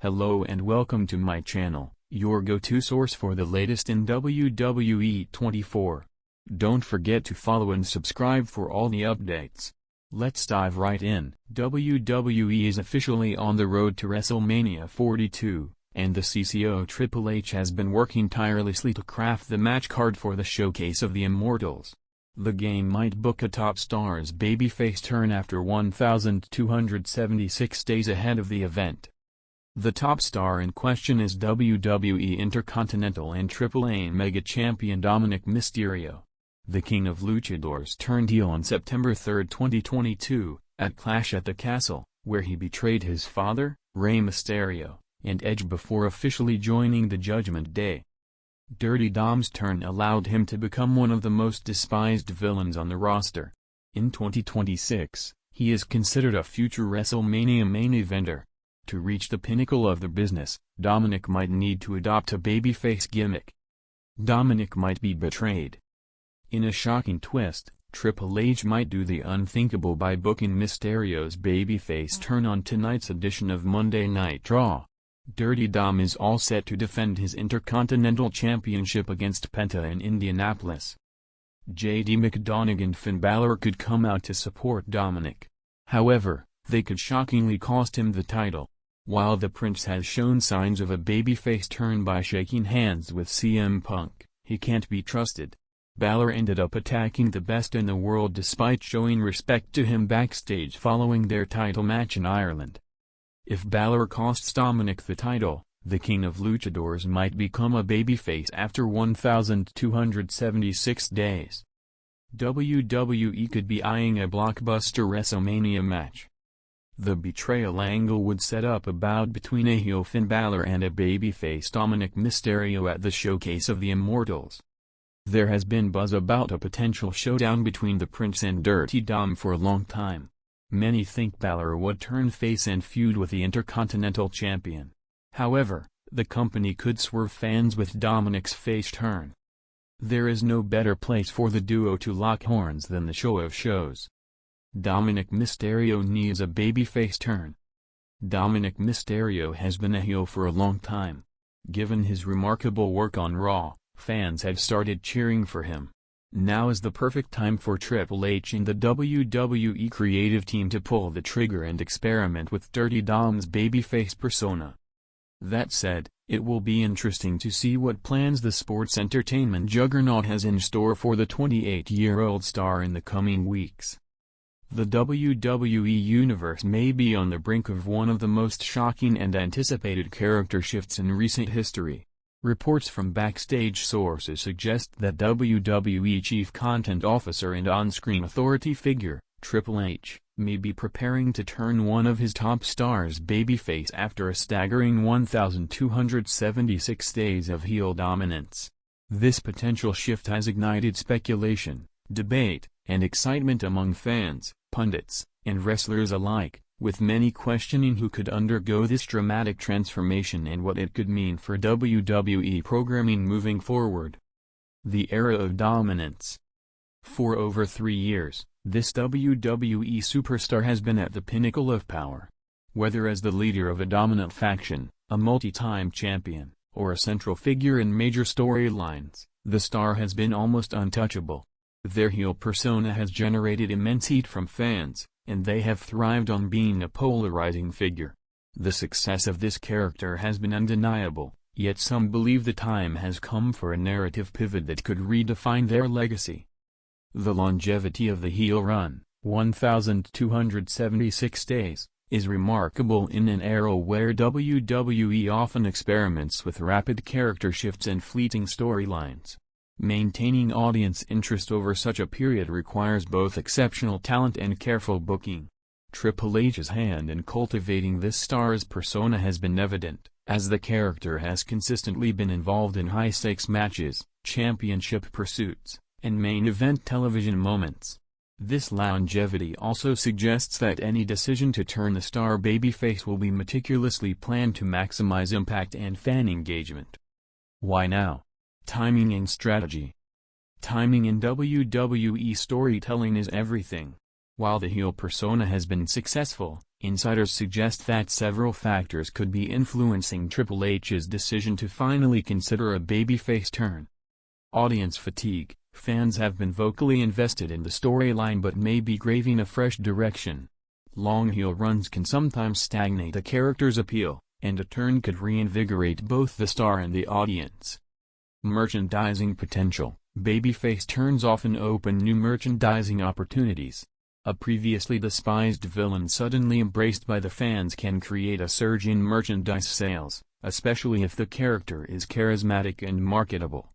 Hello and welcome to my channel, your go-to source for the latest in WWE 24. Don't forget to follow and subscribe for all the updates. Let's dive right in. WWE is officially on the road to WrestleMania 42, and the CCO Triple H has been working tirelessly to craft the match card for the Showcase of the Immortals. The game might book a top star's babyface turn after 1,276 days ahead of the event. The top star in question is WWE Intercontinental and AAA Mega Champion Dominic Mysterio. The King of Luchadors turned heel on September 3, 2022, at Clash at the Castle, where he betrayed his father, Rey Mysterio, and Edge before officially joining the Judgment Day. Dirty Dom's turn allowed him to become one of the most despised villains on the roster. In 2026, he is considered a future WrestleMania main eventer. To reach the pinnacle of the business, Dominic might need to adopt a babyface gimmick. Dominic might be betrayed. In a shocking twist, Triple H might do the unthinkable by booking Mysterio's babyface turn on tonight's edition of Monday Night Raw. Dirty Dom is all set to defend his Intercontinental Championship against Penta in Indianapolis. JD McDonagh and Finn Balor could come out to support Dominic. However, they could shockingly cost him the title. While the Prince has shown signs of a babyface turn by shaking hands with CM Punk, he can't be trusted. Balor ended up attacking the best in the world despite showing respect to him backstage following their title match in Ireland. If Balor costs Dominic the title, the King of Luchadors might become a babyface after 1,276 days. WWE could be eyeing a blockbuster WrestleMania match. The betrayal angle would set up a bout between a heel Finn Balor and a babyface Dominic Mysterio at the Showcase of the Immortals. There has been buzz about a potential showdown between the Prince and Dirty Dom for a long time. Many think Balor would turn face and feud with the Intercontinental Champion. However, the company could swerve fans with Dominic's face turn. There is no better place for the duo to lock horns than the Show of Shows. Dominic Mysterio needs a babyface turn. Dominic Mysterio has been a heel for a long time. Given his remarkable work on Raw, fans have started cheering for him. Now is the perfect time for Triple H and the WWE creative team to pull the trigger and experiment with Dirty Dom's babyface persona. That said, it will be interesting to see what plans the sports entertainment juggernaut has in store for the 28-year-old star in the coming weeks. The WWE Universe may be on the brink of one of the most shocking and anticipated character shifts in recent history. Reports from backstage sources suggest that WWE Chief Content Officer and on-screen authority figure, Triple H, may be preparing to turn one of his top stars babyface after a staggering 1,276 days of heel dominance. This potential shift has ignited speculation, debate, and excitement among fans, pundits, and wrestlers alike, with many questioning who could undergo this dramatic transformation and what it could mean for WWE programming moving forward. The era of dominance. For over 3 years, this WWE superstar has been at the pinnacle of power. Whether as the leader of a dominant faction, a multi-time champion, or a central figure in major storylines, the star has been almost untouchable. Their heel persona has generated immense heat from fans, and they have thrived on being a polarizing figure. The success of this character has been undeniable, yet some believe the time has come for a narrative pivot that could redefine their legacy. The longevity of the heel run, 1,276 days, is remarkable in an era where WWE often experiments with rapid character shifts and fleeting storylines. Maintaining audience interest over such a period requires both exceptional talent and careful booking. Triple H's hand in cultivating this star's persona has been evident, as the character has consistently been involved in high-stakes matches, championship pursuits, and main-event television moments. This longevity also suggests that any decision to turn the star babyface will be meticulously planned to maximize impact and fan engagement. Why now? Timing and strategy. Timing in WWE storytelling is everything. While the heel persona has been successful, Insiders suggest that several factors could be influencing Triple H's decision to finally consider a babyface turn. Audience fatigue. Fans have been vocally invested in the storyline but may be craving a fresh direction. Long heel runs can sometimes stagnate a character's appeal, and a turn could reinvigorate both the star and the audience. Merchandising potential. Babyface turns often open new merchandising opportunities. A previously despised villain suddenly embraced by the fans can create a surge in merchandise sales, especially if the character is charismatic and marketable.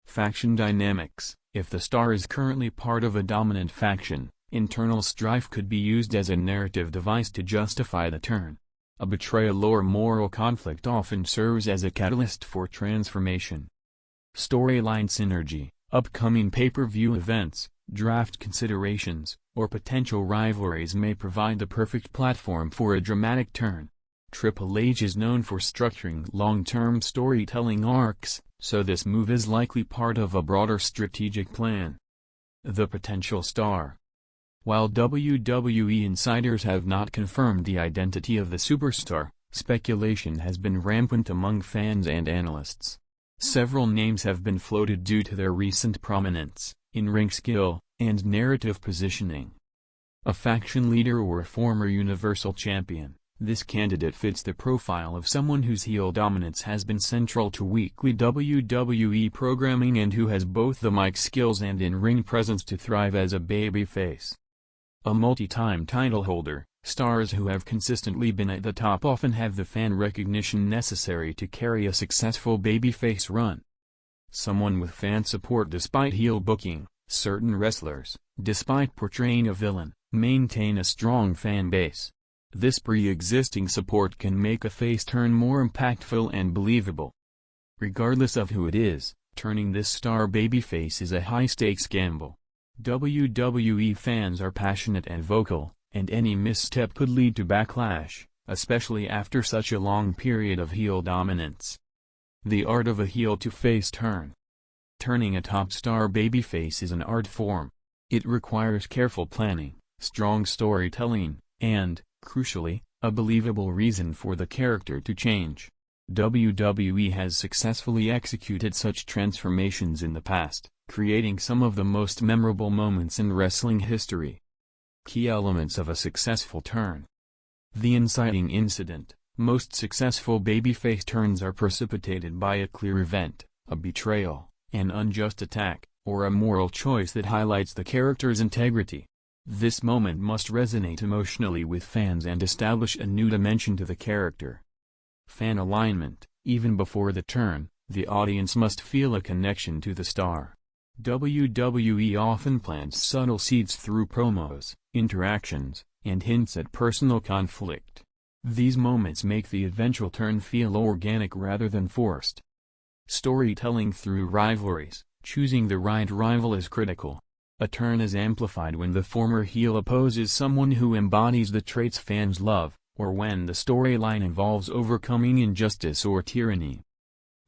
Faction dynamics. If the star is currently part of a dominant faction, internal strife could be used as a narrative device to justify the turn. A betrayal or moral conflict often serves as a catalyst for transformation. Storyline synergy. Upcoming pay-per-view events, draft considerations, or potential rivalries may provide the perfect platform for a dramatic turn. Triple H is known for structuring long-term storytelling arcs, so this move is likely part of a broader strategic plan. The potential star. While WWE insiders have not confirmed the identity of the superstar, speculation has been rampant among fans and analysts. Several names have been floated due to their recent prominence, in-ring skill, and narrative positioning. A faction leader or a former Universal Champion, this candidate fits the profile of someone whose heel dominance has been central to weekly WWE programming and who has both the mic skills and in-ring presence to thrive as a babyface. A multi-time title holder, stars who have consistently been at the top often have the fan recognition necessary to carry a successful babyface run. Someone with fan support despite heel booking. Certain wrestlers, despite portraying a villain, maintain a strong fan base. This pre-existing support can make a face turn more impactful and believable. Regardless of who it is, turning this star babyface is a high-stakes gamble. WWE fans are passionate and vocal, and any misstep could lead to backlash, especially after such a long period of heel dominance. The art of a heel-to-face turn. Turning a top star babyface is an art form. It requires careful planning, strong storytelling, and, crucially, a believable reason for the character to change. WWE has successfully executed such transformations in the past, creating some of the most memorable moments in wrestling history. Key elements of a successful turn. The inciting incident. Most successful babyface turns are precipitated by a clear event, a betrayal, an unjust attack, or a moral choice that highlights the character's integrity. This moment must resonate emotionally with fans and establish a new dimension to the character. Fan alignment. Even before the turn, the audience must feel a connection to the star. WWE often plants subtle seeds through promos, interactions, and hints at personal conflict. These moments make the eventual turn feel organic rather than forced. Storytelling through rivalries. Choosing the right rival is critical. A turn is amplified when the former heel opposes someone who embodies the traits fans love, or when the storyline involves overcoming injustice or tyranny.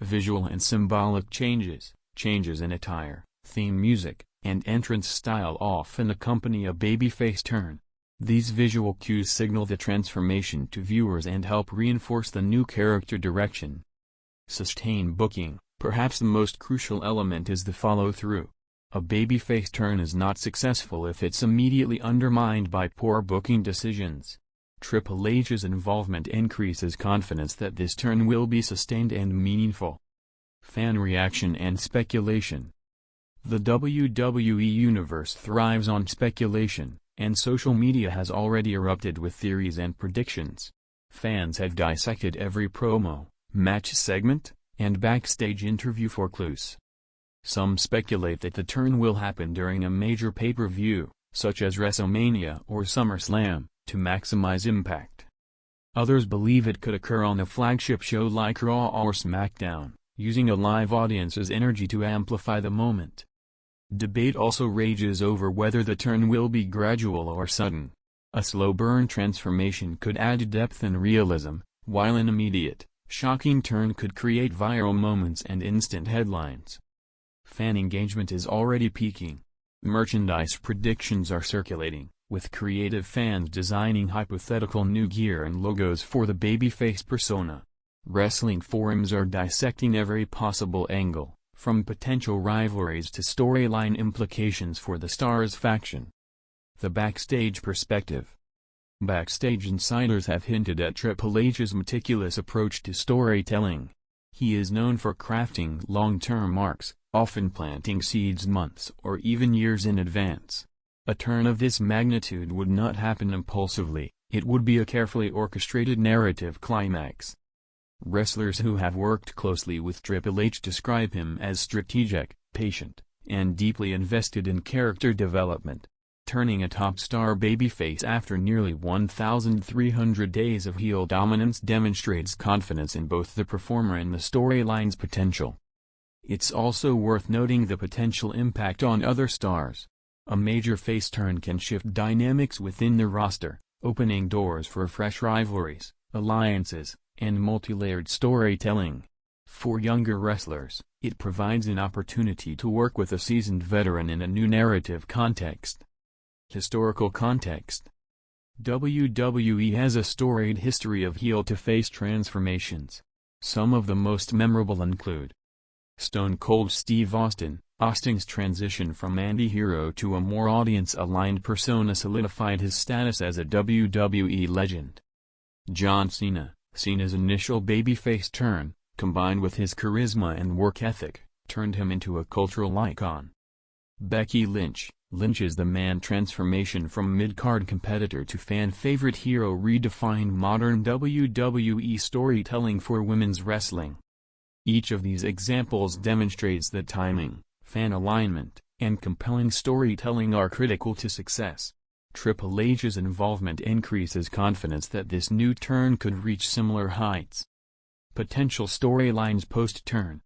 Visual and symbolic changes. Changes in attire, theme music, and entrance style often accompany a babyface turn. These visual cues signal the transformation to viewers and help reinforce the new character direction. Sustained booking. Perhaps the most crucial element is the follow-through. A babyface turn is not successful if it's immediately undermined by poor booking decisions. Triple H's involvement increases confidence that this turn will be sustained and meaningful. Fan reaction and speculation. The WWE Universe thrives on speculation, and social media has already erupted with theories and predictions. Fans have dissected every promo, match segment, and backstage interview for clues. Some speculate that the turn will happen during a major pay-per-view, such as WrestleMania or SummerSlam, to maximize impact. Others believe it could occur on a flagship show like Raw or SmackDown, using a live audience's energy to amplify the moment. Debate also rages over whether the turn will be gradual or sudden. A slow burn transformation could add depth and realism, while an immediate, shocking turn could create viral moments and instant headlines. Fan engagement is already peaking. Merchandise predictions are circulating, with creative fans designing hypothetical new gear and logos for the babyface persona. Wrestling forums are dissecting every possible angle, from potential rivalries to storyline implications for the Stars faction. The Backstage perspective. Backstage insiders have hinted at Triple H's meticulous approach to storytelling. He is known for crafting long-term arcs, often planting seeds months or even years in advance. A turn of this magnitude would not happen impulsively, it would be a carefully orchestrated narrative climax. Wrestlers who have worked closely with Triple H describe him as strategic, patient, and deeply invested in character development. Turning a top star babyface after nearly 1,300 days of heel dominance demonstrates confidence in both the performer and the storyline's potential. It's also worth noting the potential impact on other stars. A major face turn can shift dynamics within the roster, opening doors for fresh rivalries, alliances, and multi-layered storytelling. For younger wrestlers, it provides an opportunity to work with a seasoned veteran in a new narrative context. Historical context. WWE has a storied history of heel-to-face transformations. Some of the most memorable include Stone Cold Steve Austin. Austin's transition from anti-hero to a more audience-aligned persona solidified his status as a WWE legend. John Cena. Cena's initial babyface turn, combined with his charisma and work ethic, turned him into a cultural icon. Becky Lynch. Lynch's The Man transformation from mid-card competitor to fan-favorite hero redefined modern WWE storytelling for women's wrestling. Each of these examples demonstrates that timing, fan alignment, and compelling storytelling are critical to success. Triple H's involvement increases confidence that this new turn could reach similar heights. Potential storylines post-turn.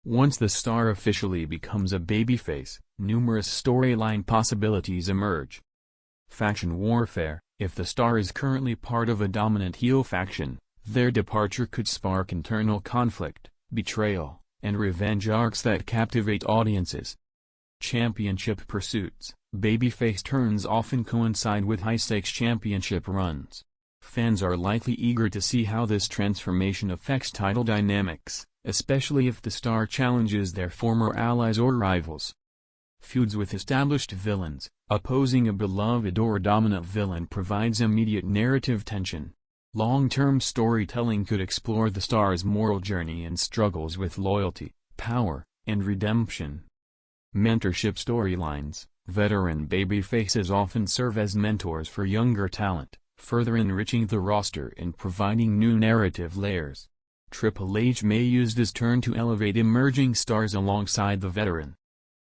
Once the star officially becomes a babyface, numerous storyline possibilities emerge. Faction warfare. If the star is currently part of a dominant heel faction, their departure could spark internal conflict, betrayal, and revenge arcs that captivate audiences. Championship pursuits. Babyface turns often coincide with high-stakes championship runs. Fans are likely eager to see how this transformation affects title dynamics, especially if the star challenges their former allies or rivals. Feuds with established villains. Opposing a beloved or dominant villain provides immediate narrative tension. Long-term storytelling could explore the star's moral journey and struggles with loyalty, power, and redemption. Mentorship storylines. Veteran babyfaces often serve as mentors for younger talent, further enriching the roster and providing new narrative layers. Triple H may use this turn to elevate emerging stars alongside the veteran.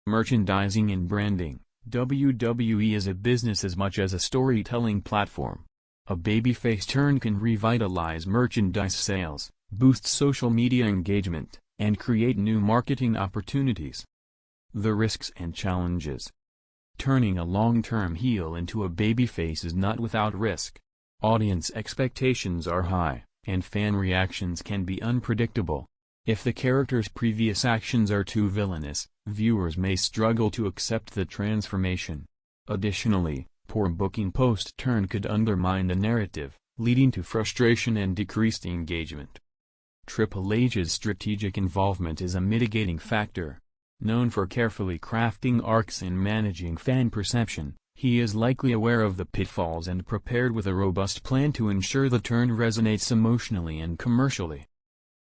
Merchandising and branding. WWE is a business as much as a storytelling platform. A babyface turn can revitalize merchandise sales, boost social media engagement, and create new marketing opportunities. The risks and challenges. Turning a long-term heel into a babyface is not without risk. Audience expectations are high, and fan reactions can be unpredictable. If the character's previous actions are too villainous, viewers may struggle to accept the transformation. Additionally, poor booking post-turn could undermine the narrative, leading to frustration and decreased engagement. Triple H's strategic involvement is a mitigating factor. Known for carefully crafting arcs and managing fan perception, he is likely aware of the pitfalls and prepared with a robust plan to ensure the turn resonates emotionally and commercially.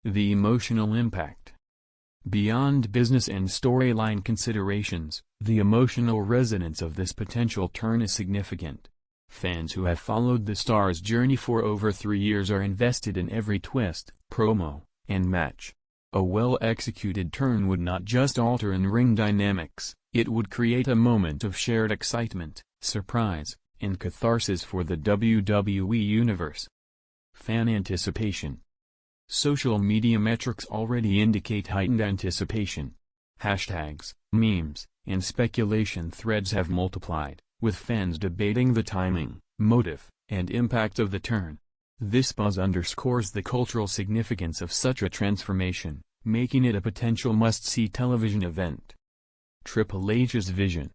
The emotional impact. Beyond business and storyline considerations, the emotional resonance of this potential turn is significant. Fans who have followed the star's journey for over 3 years are invested in every twist, promo, and match. A well-executed turn would not just alter in-ring dynamics, it would create a moment of shared excitement, surprise, and catharsis for the WWE Universe. Fan anticipation. Social media metrics already indicate heightened anticipation. Hashtags, memes, and speculation threads have multiplied, with fans debating the timing, motive, and impact of the turn. This buzz underscores the cultural significance of such a transformation, making it a potential must-see television event. Triple H's vision.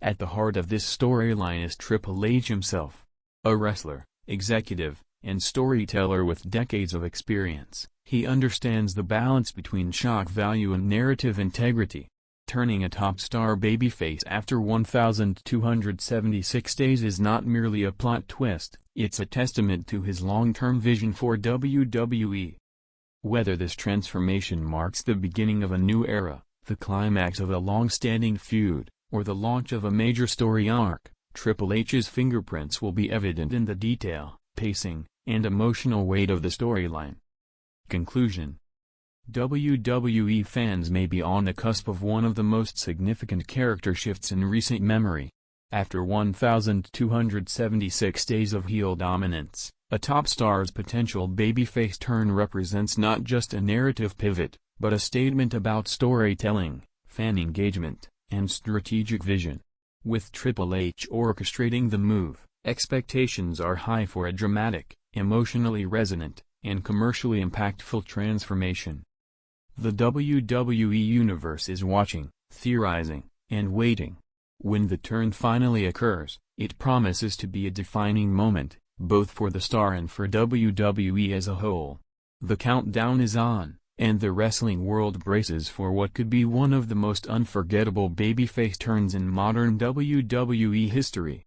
At the heart of this storyline is Triple H himself. A wrestler, executive, and storyteller with decades of experience, he understands the balance between shock value and narrative integrity. Turning a top star babyface after 1,276 days is not merely a plot twist, it's a testament to his long-term vision for WWE. Whether this transformation marks the beginning of a new era, the climax of a long-standing feud, or the launch of a major story arc, Triple H's fingerprints will be evident in the detail, pacing, and emotional weight of the storyline. Conclusion: WWE fans may be on the cusp of one of the most significant character shifts in recent memory. After 1,276 days of heel dominance, a top star's potential babyface turn represents not just a narrative pivot, but a statement about storytelling, fan engagement, and strategic vision. With Triple H orchestrating the move, expectations are high for a dramatic, emotionally resonant, and commercially impactful transformation. The WWE Universe is watching, theorizing, and waiting. When the turn finally occurs, it promises to be a defining moment, both for the star and for WWE as a whole. The countdown is on, and the wrestling world braces for what could be one of the most unforgettable babyface turns in modern WWE history.